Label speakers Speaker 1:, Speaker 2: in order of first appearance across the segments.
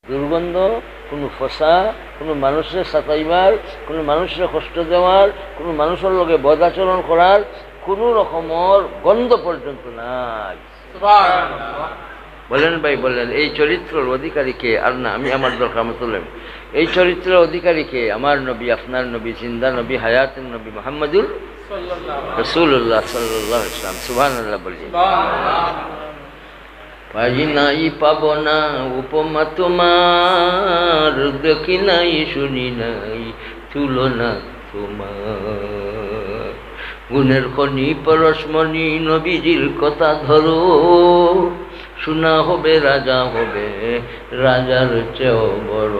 Speaker 1: দুর্গন্ধ, কোনো ফসা, কোনো মানুষের সাতাইবার, কোনো মানুষের কষ্ট দেওয়ার, কোনো মানুষের লগে বদাচরণ করার কোনো রকমের গন্ধ পর্যন্ত নাই। বলেন ভাই বলেন, এই চরিত্রের অধিকারীকে? আর না, আমি আমার দরকার মতো বললাম, এই চরিত্রের অধিকারীকে? আমার নবী, আপনার নবী, জিন্দা নবী, হায়াতের নবী মুহাম্মদুর রাসূলুল্লাহ সাল্লাল্লাহু আলাইহি ওয়াসাল্লাম। সুবহানাল্লাহ বলি। পাই নাই পাব না উপমা তোমার, দেখি নাই শুনি নাই তুলনা তোমার। গুণের খনি পরশমণি নবীজির কথা ধরো, শোনা হবে রাজা হবে রাজার চেয়েও বড়।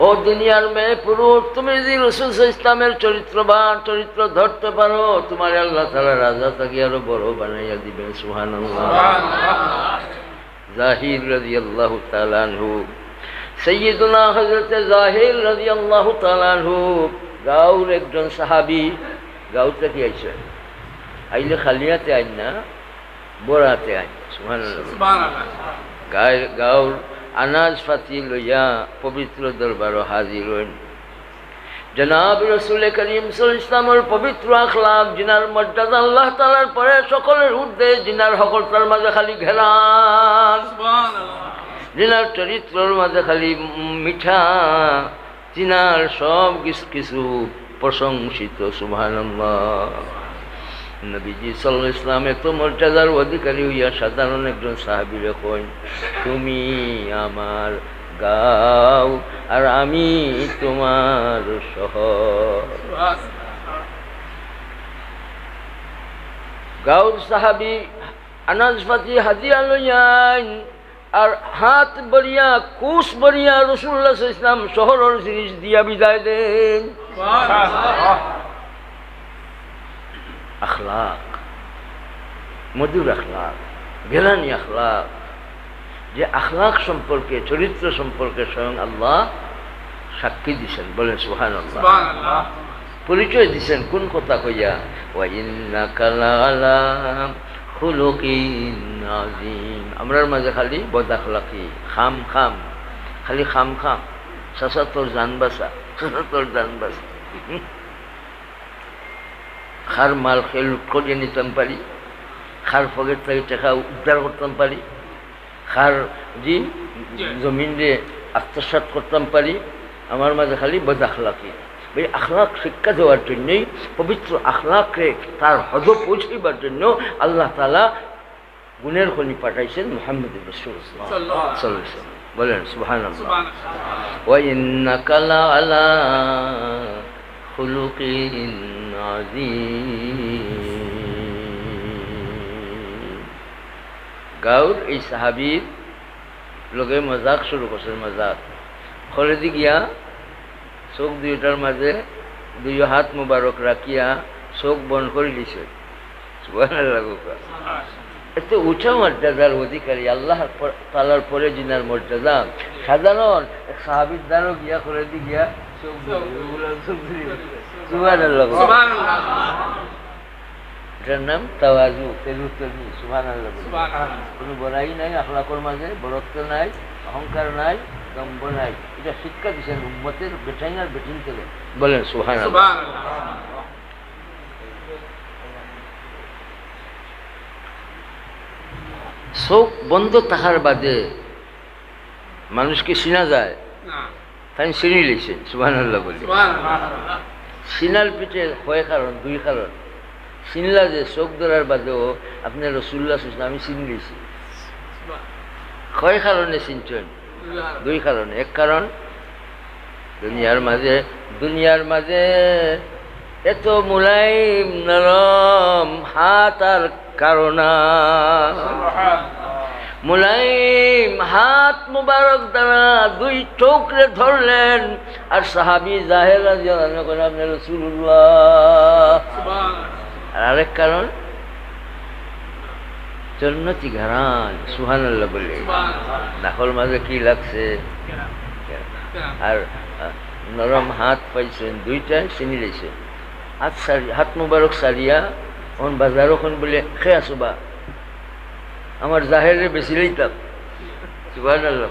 Speaker 1: ও দুনিয়ার মেয়ে পুরুষ, তুমি যদি রাসূল ইসলামের চরিত্রবান চরিত্র ধরতে পারো, তোমার আল্লাহ তাআলা রাজা তাকে আরো বড় বানাইয়া দিবেন। সুবহানাল্লাহ। জাহির রাদিয়াল্লাহু তাআলা আনহু, সাইয়্যিদুনা হযরতে জাহির রাদিয়াল্লাহু তাআলা আনহু গাউর একজন সাহাবী। গাঁও থেকে আইসে, আইলে খালিয়াতে আইন না, বরাতে আইন। সুবহানাল্লাহ। গাঁওর আনাজ ফাতি লইয়া পবিত্র দরবার হাজির হইন। জনাব রাসূল করিম সাল্লাল্লাহু আলাইহি ওয়াসাল্লামের পবিত্র আখলাক, জিনার মর্যাদা আল্লাহ তাআলার পরে সকলের ঊর্ধ্বে, জিনার হকরতার মাঝে খালি ঘেরান, জিনার চরিত্রের মাঝে খালি মিঠা, জিনার সব কিছু প্রশংসিত। সুবহানাল্লাহ। নবীজি সাল্লাল্লাহু আলাইহি ওয়াসাল্লাম এত মর্যাদার অধিকারী হইয়া সাধারণ একজন সাহাবীরে কইন, তুমি আমার গাও আর আমি তোমার শহর। গাউর সাহাবী আনাজ ফাতি হাদিয়া লইয়ান, আর হাত বড়িয়া কুশ বড়িয়া রাসূলুল্লাহ সাল্লাল্লাহু আলাইহি ওয়াসাল্লাম শহরের জিনিস দিয়া বিদায় দেন। আখলাক, মধুর আখলাক, গেলানি আখলাক, যে আখলাক সম্পর্কে চরিত্র সম্পর্কে স্বয়ং আল্লাহ সাক্ষী দিছেন। বলেন সুবহানাল্লাহ। পরিচয় দিছেন কোন কথা কইয়া? ওয়া ইন্নাকা লাআলা খুলুকিন আযীম। আমরার মাঝে খালি বদাখলাকি, খাম খাম, খালি খাম খাম, সাসা তোর জান বাসা, সাসা তোর জান বাসা। খার মাল খেয়ে লুট করিয়ে নিতাম পারি, খার পকেট থেকে টাকা উদ্ধার করতাম পারি, খার জি জমিন দিয়ে আত্মসাৎ করতাম পারি। আমার মাঝে খালি বদাখলাকি। এই আখলাক শিক্ষা দেওয়ার জন্যই, পবিত্র আখলাককে তার হদ পৌঁছাইবার জন্য আল্লাহ তাআলা গুণের খনি পাঠাইছেন মুহাম্মদ রাসূলুল্লাহ সাল্লাল্লাহু আলাইহি ওয়াসাল্লাম। বলেন সুবহানাল্লাহ। ওয়া ইন্নাকা লাআলা খুলুকিন আযীম। গাউর এই সাহাবীর লোকে মজাক শুরু করছেন। মজাক খলে দি গিয়া চোখ দুইটার মাঝে দুই হাত মুবারক রাখিয়া চোখ বন্ধ করে দিছে। সুবহানাল্লাহ। এত উঁচা মর্যাদার অধিকারী আল্লাহ তাআলার পরে জিনার মর্যাদা, সাধারণ এক সাহাবীর দ্বারও গিয়া করে দি গিয়া চোখ। সুবহানাল্লাহ। এটার নাম তাওয়াজু, তেলুতনি। সুবহানাল্লাহ। কোনো বড়াই নাই আখলাকের মাঝে, বড়ত্ব নাই, অহংকার নাই, দম্ভ নাই। এটা শিক্ষা দিচ্ছেন উম্মতের বেটাইন আর বেটিন থেকে। বলেন সুবহানাল্লাহ। চোখ বন্ধ থাকার বাদে মানুষকে চিনা যায়, তাই চিনি লেছেন। সুবহানাল্লাহ বলি। চিনার পিঠে হয় কারণ, দুই কারণ। চিনলা যে চোখ ধরার বাদেও আপনি রাসূলুল্লাহ সাল্লাল্লাহু আলাইহি ওয়াসাল্লাম আমি চিনি লেছি। কয় কারণে চিনছেন? দুই কারণে। এক কারণ, দুনিয়ার মাঝে এত মুলাইম নরম হাত আর কারণ, মুলাইম হাত মুবারক দ্বারা দুই চোখরে ধরলেন, আর সাহাবী জাহের রাদিয়াল্লাহু আনহু কইলেন আপনি রাসূলুল্লাহ। আর আরেক কারণ, জন্নতি ঘরান। সুবহানাল্লাহ বলে। নাকল মাঝে কি লাগছে, আর নরম হাত পাইছেন, দুইটা চিনি লেছে। হাত মুবারক সারিয়া ওন বাজার ওখান বলে খেয়ে আসবা, আমার জাহেরে বেশি লইতাম। সুবহানাল্লাহ।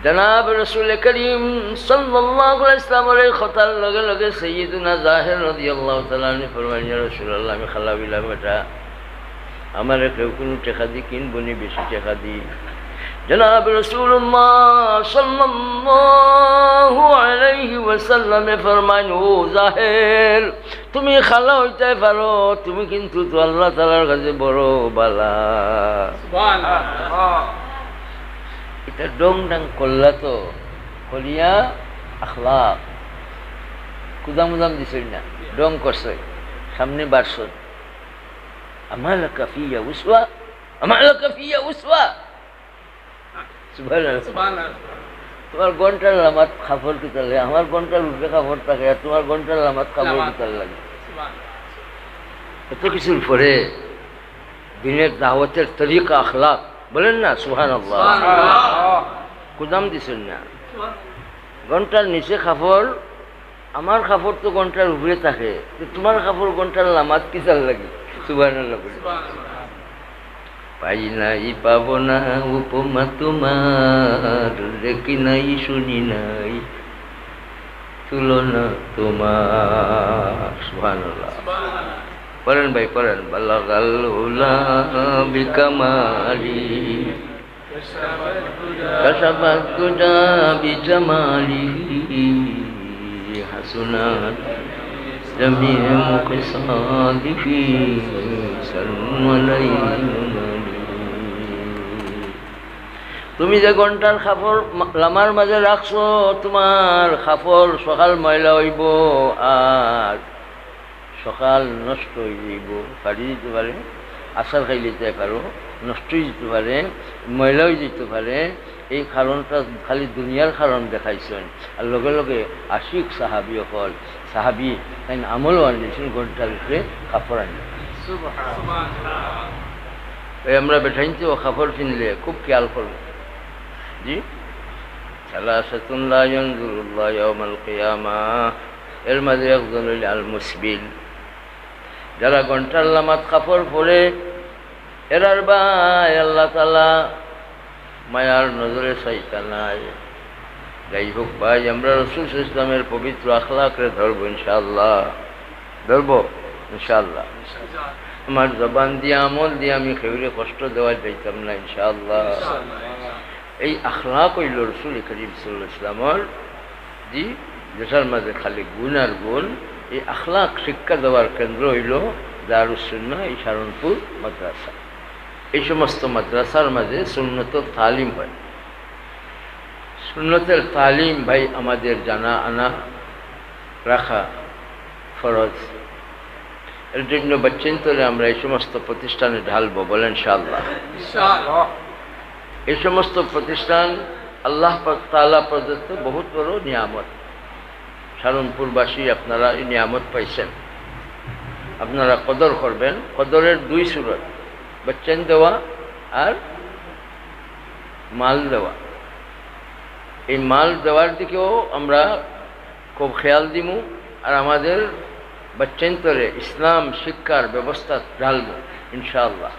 Speaker 1: জনাব রাসূল করিম সাল্লাল্লাহু আলাইহি ওয়াসাল্লামের কথার লগে লগে সাইয়্যিদুনা যাহির রাদিয়াল্লাহু তাআলা আনহু ফরমালেন, ইয়া রাসূলুল্লাহ, আমি খালা বিলাম এটা আমার কেউ কোনো টাকা দিয়ে কিনবো নি, বেশি টাকা দিই। জনাব রাসূলুল্লাহ সাল্লাল্লাহু আলাইহি ওয়াসাল্লামে ফরমান, ও যাহির, তুমি খালা হইতে পারো, তুমি কিন্তু তো আল্লাহ তাআলার কাছে বড় বালা। সুবহানাল্লাহ। এটা ডং ডাং করলা তো করিয়া আখলাক কুদাম উদাম দিছ না, ডং করছ, সামনে বাড়ছ, আমার কাফিয়া উসওয়া, আমার কাফিয়া উসওয়া। সুবহানাল্লাহ। তোমার ঘন্টার লামাত খাফর কিতার লাগে, আমার ঘন্টার উপরে খাফর থাকে, আর তোমার ঘন্টার লামাত খাফর কিতার লাগে। এত কিছুর পরে দিনের দাওয়াতের তরিকা আখলাক বলেন না, সুবহানাল্লাহ। কুদাম দিছেন না, ঘন্টার নিচে খাফর, আমার খাফর তো ঘন্টার উপরে থাকে, তোমার খাফর ঘন্টার লামাত কিতার লাগে। সুবহানাল্লাহ। পাই নাই পাব না উপমা তোমার, দেখি নাই শুনি নাই তুলনা তোমার। সুবহানাল্লাহ। পড়েন ভাই পড়েন। বালাগাল উলা বিকামালি কাশাবাত গুদা বিজামালি হাসুনাত জামিউ মুকসাদিফি সাল্লাল্লাহু আলাইহি। তুমি যে ঘন্টার খাফর লামার মাঝে রাখছো, তোমার খাফর সকাল ময়লা হইব, আর সকাল নষ্ট হয়ে যাইব, ফাড়ি যেতে পারে, আচার খাই যেতে পারো, নষ্ট হয়ে যেতে পারে, ময়লা হয়ে যেতে পারে। এই কারণটা খালি দুনিয়ার কারণ দেখাইছেন। আর লগে লগে আশিক সাহাবি অকল সাহাবি তাই আমলও আনিয়েছেন, ঘন্টার উপরে কাপড় আনি। আমরা বেঠাইতে ও কাপড় কিনলে খুব খেয়াল করবো। জি, সালাসাতুন লা ইয়ানজুরুল্লাহ ইয়াউমাল কিয়ামাহ, এর মাঝে একজন হইল আল মুসবিল, যারা ঘন্টার লামাত কাপড় পরে এরার ভাই আল্লাহ তাআলা মায়ার নজরে চাইতা নাই। যাই হোক ভাই, আমরা রাসূল সাল্লাল্লাহু আলাইহি ওয়াসাল্লামের পবিত্র আখলাকরে ধরবো ইনশাআল্লাহ, ধরবো ইনশাআল্লাহ। আমার জবান দিয়ে আমল দিয়ে আমি কেউরে কষ্ট দেওয়া যাইতাম না ইনশাআল্লাহ। এই আখলাক হইল রাসূল করিম সাল্লাল্লাহু আলাইহি ওয়াসাল্লামের, জি, যেটার মাঝে খালি গুণ আর গুণ। এই আখলাক শিক্ষা দেওয়ার কেন্দ্র হইল দারুস সুন্নাহ, এই শারনপুর মাদ্রাসা। এই সমস্ত মাদ্রাসার মাঝে সুন্নতের তালিম হয়। সুন্নতের তালিম ভাই আমাদের জানা আনা রাখা ফরজ। এর জন্য বাচ্চান্তরে আমরা এই সমস্ত প্রতিষ্ঠানে ঢালবো, বলেন ইনশাআল্লাহ। এই সমস্ত প্রতিষ্ঠান আল্লাহ তাআলা প্রদত্ত বহুত বড় নিয়ামত। শারনপুরবাসী আপনারা এই নিয়ামত পাইছেন, আপনারা কদর করবেন। কদরের দুই সূরত, বাচ্চান দেওয়া আর মাল দেওয়া। এই মাল দেওয়ার দিকেও আমরা খুব খেয়াল দিব, আর আমাদের বাচ্চান্তরে ইসলাম শিক্ষার ব্যবস্থা ঢালব ইনশাআল্লাহ।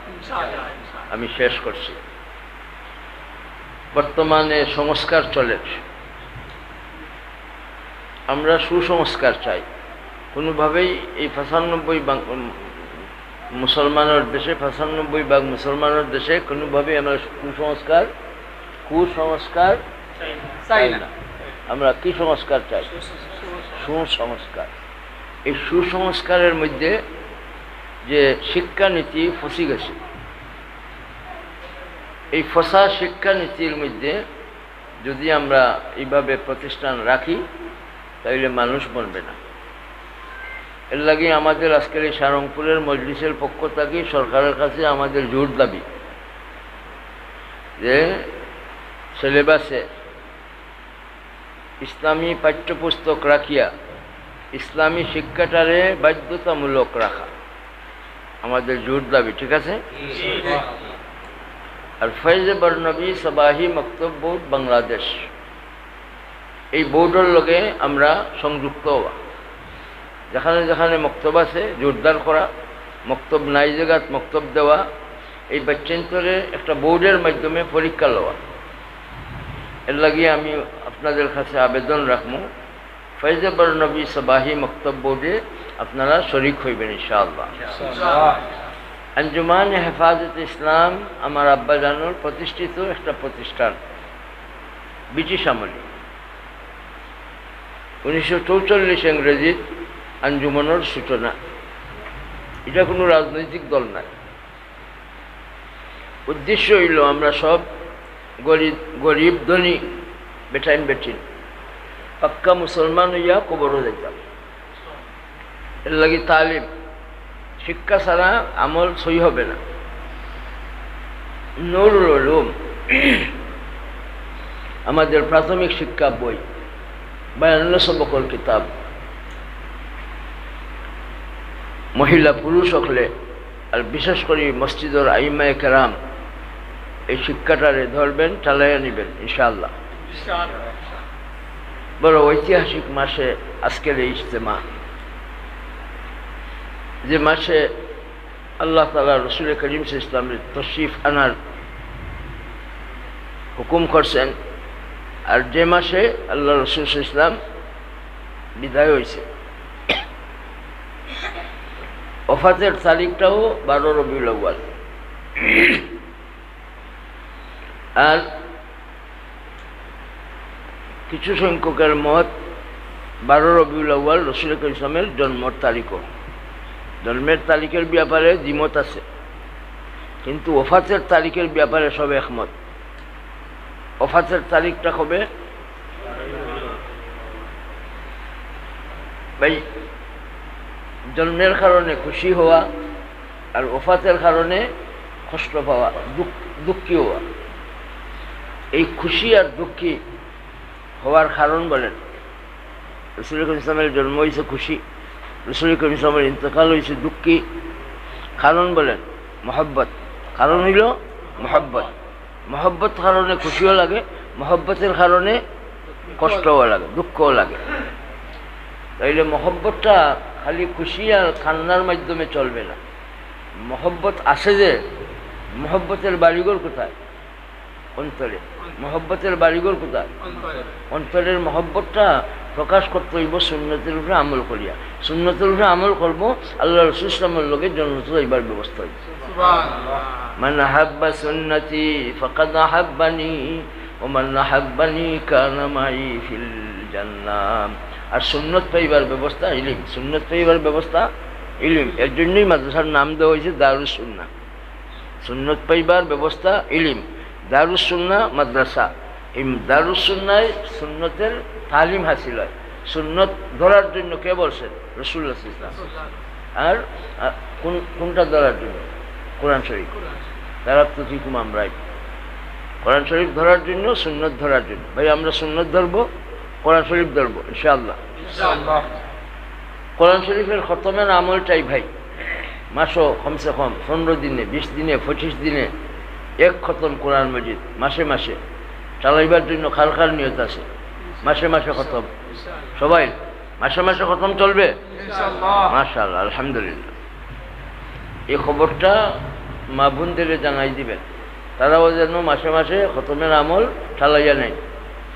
Speaker 1: আমি শেষ করছি। বর্তমানে সংস্কার চলে, আমরা সুসংস্কার চাই। কোনোভাবেই এই ৯৫ মুসলমানের দেশে, ৯৫ মুসলমানের দেশে কোনোভাবেই আমরা কুসংস্কার চাই না। আমরা কি সংস্কার চাই? সুসংস্কার। এই সুসংস্কারের মধ্যে যে শিক্ষানীতি ফসি গেছে, এই ফসা শিক্ষানীতির মধ্যে যদি আমরা এইভাবে প্রতিষ্ঠান রাখি তাইলে মানুষ বনবে না। এর লাগে আমাদের আজকের এই সারংপুরের মজলিসের পক্ষ থেকে সরকারের কাছে আমাদের জোর দাবি যে সিলেবাসে ইসলামী পাঠ্যপুস্তক রাখিয়া ইসলামী শিক্ষাটারে বাধ্যতামূলক রাখা আমাদের জোর দাবি, ঠিক আছে? আর ফয়েজে বরনবী সবাহি মক্তব বোর্ড বাংলাদেশ, এই বোর্ডের লগে আমরা সংযুক্ত হওয়া। যেখানে যেখানে মক্তব আছে জোরদার করা, মক্তব নাই জায়গাত মক্তব দেওয়া, এই বাচ্চান্তরে একটা বোর্ডের মাধ্যমে পরীক্ষা লওয়া। এর লাগিয়ে আমি আপনাদের কাছে আবেদন রাখবো, ফয়জে বরনবী সবাহি মক্তব বোর্ডে আপনারা শরিক হইবেন ইনশাআল্লাহ। আঞ্জুমান হেফাজত ইসলাম আমার আব্বা জানুর প্রতিষ্ঠিত একটা প্রতিষ্ঠান, ব্রিটিশ আমলে 1944 ইংরেজিত আঞ্জুমানের সূচনা। এটা কোনো রাজনৈতিক দল নাই। উদ্দেশ্য হইল আমরা সব গরিব ধনী বেটাইন বেটিন পাক্কা মুসলমান হইয়া কবরও যাইতাম। এর লাগি তালিম শিক্ষা ছাড়া আমল সই হবে না। নুরুল উলুম আমাদের প্রাথমিক শিক্ষা বই, 52 বকল কিতাব। মহিলা পুরুষ হলে আর বিশেষ করে মসজিদের আইমায়ে কেরাম এই শিক্ষাটারে ধরবেন, চালাইয়া নেবেন ইনশাআল্লাহ। বড় ঐতিহাসিক মাসে আজকের এই ইজতেমা, যে মাসে আল্লাহ তাআলা রসুল করিম সাল্লাল্লাহু আলাইহি ওয়াসাল্লামের তশরিফ আনার হুকুম করছেন, আর যে মাসে আল্লাহ রসুল সাল্লাল্লাহু আলাইহি ওয়াসাল্লাম বিদায় হয়েছে। ওফাতের তারিখটাও 12 রবিউল আউয়াল। আর কিছু সংখ্যকের মত 12 রবিউল আউয়াল রসুল করিম সাল্লাল্লাহু আলাইহি ওয়াসাল্লামের জন্মের তারিখও। জন্মের তারিখের ব্যাপারে দ্বিমত আছে, কিন্তু ওফাতের তারিখের ব্যাপারে সব একমত। ওফাতের তারিখটা হবে ভাই জন্মের কারণে খুশি হওয়া আর ওফাতের কারণে কষ্ট পাওয়া, দুঃখী হওয়া। এই খুশি আর দুঃখী হওয়ার কারণ বলেন, রসুল করিম সাল্লাল্লাহু আলাইহি ওয়াসাল্লামের জন্ম হয়েছে খুশি, রসুল করিম সাল্লাল্লাহু আলাইহি ওয়াসাল্লামের ইন্তেকাল হয়েছে দুঃখী। কারণ বলেন মহব্বত, কারণ হইল মহব্বত। মহব্বত কারণে খুশিও লাগে, মহব্বতের কারণে কষ্টও লাগে, দুঃখও লাগে। তাইলে মহব্বতটা খালি খুশি আর কান্নার মাধ্যমে চলবে না। মহব্বত আসে যে, মহব্বতের বাড়িঘর কোথায়? অন্তরে। মহব্বতের বাড়িঘর কোথায়? অন্তরের মহব্বতটা প্রকাশ করতে হইব সুন্নতের উপরে আমল করিয়া। সুন্নতের উপরে আমল করব, আল্লাহ রাসূল ইসলামের লগে জান্নাতে যাইবার ব্যবস্থা হইব। মান আহাব্বা সুন্নতি ফাকাদ আহাব্বানি ওয়া মান আহাব্বানি কানা মাই ফিল জান্নাহ। আর সুন্নত পাইবার ব্যবস্থা ইলম, সুন্নত পাইবার ব্যবস্থা ইলম। এর জন্যই মাদ্রাসার নাম দেওয়া হয়েছে দারুস সুন্নাহ। সুন্নত পাইবার ব্যবস্থা ইলম, দারুস সুন্নাহ মাদ্রাসা। এই দারুস সুন্নায় সুন্নতের তালিম হাসিল হয়। সুন্নত ধরার জন্য কে বলছেন? রাসূলুল্লাহ সাল্লাল্লাহু আলাইহি ওয়াসাল্লাম। আর কোনটা ধরার জন্য? কোরআন শরীফ। তারাক্তু ফিকুম আমরাই। কোরআন শরীফ ধরার জন্য, সুন্নত ধরার জন্য। ভাই আমরা সুন্নত ধরবো, কোরআন শরীফ ধরবো ইনশাআল্লাহ। কোরআন শরীফের খতমের আমলটাই ভাই মাসও কমসে কম 15 দিনে, 20 দিনে, 25 দিনে এক খতম কোরআন মজিদ মাসে মাসে চালাইবার জন্য খাল খাল নিয়ত আছে। মাসে মাসে খতম, সবাই মাসে মাসে খতম চলবে মাশাআল্লাহ, আলহামদুলিল্লাহ। এই খবরটা মা বোনদের জানাই দিবেন, তারাও যেন মাসে মাসে খতমের আমল চালাইয়া নেয়।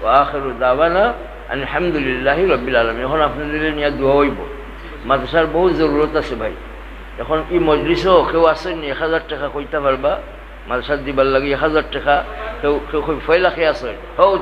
Speaker 1: ওয়া আখিরু দাওয়ানা আলহামদুলিল্লাহি রাব্বিল আলামিন। এখন আপনাদের নিয়ে দোয়া হইব। মাদ্রাসার বহু জরুরত আছে ভাই। এখন এই মজলিসও কেউ আসেননি 1000 টাকা কইতে পারবা মাদ্রাসার দিবার লাগে 1000 টাকা, কেউ 6 লাখে আসেন, হোক